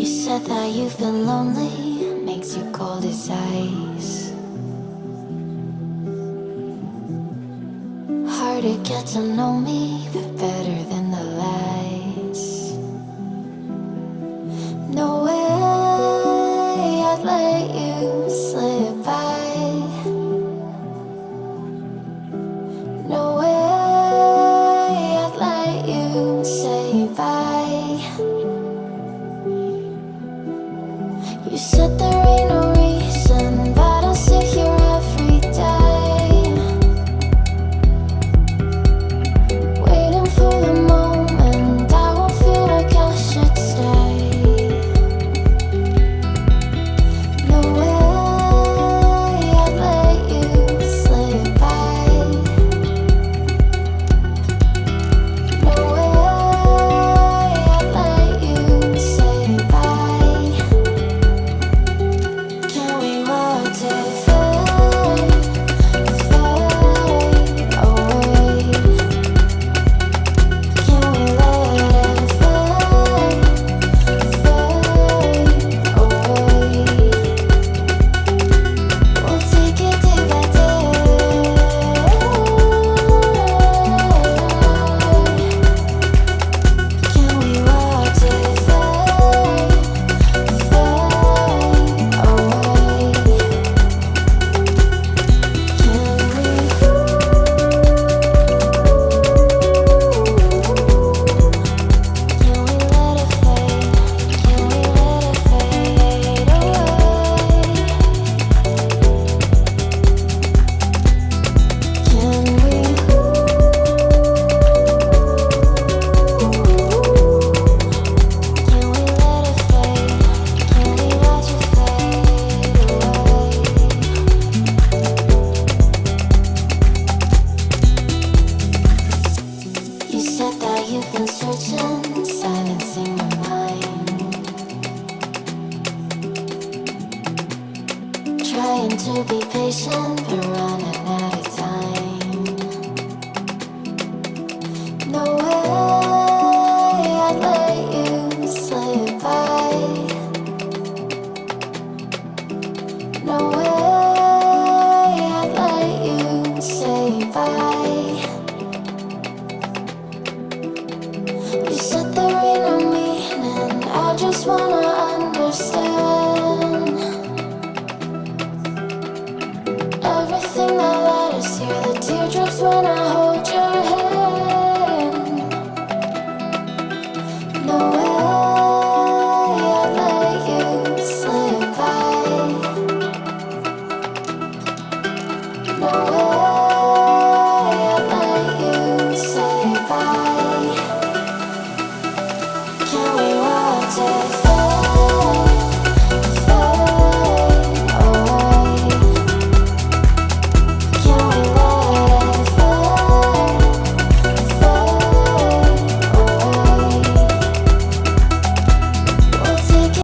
said that you've been lonely, makes you cold as ice. Hard to get to know me, but better than the lies. No way I'd let you slip by. No way I'd let you say bye. You said there ain't no reason, but I'll sit here every day, waiting for the moment I won't feel like I should stay. No way I'd let you slip by. No way I'd let you say bye. Can we watch it fade, fade away? Can we let it fade, fade away? We'll take it day by day. Can we watch it fade, fade away? You said that you've been searching, silencing your mind, trying to be patient, but running out of time. No way I'd let you slip by. No way I'd let you say bye. You said there ain't no meaning, I just wanna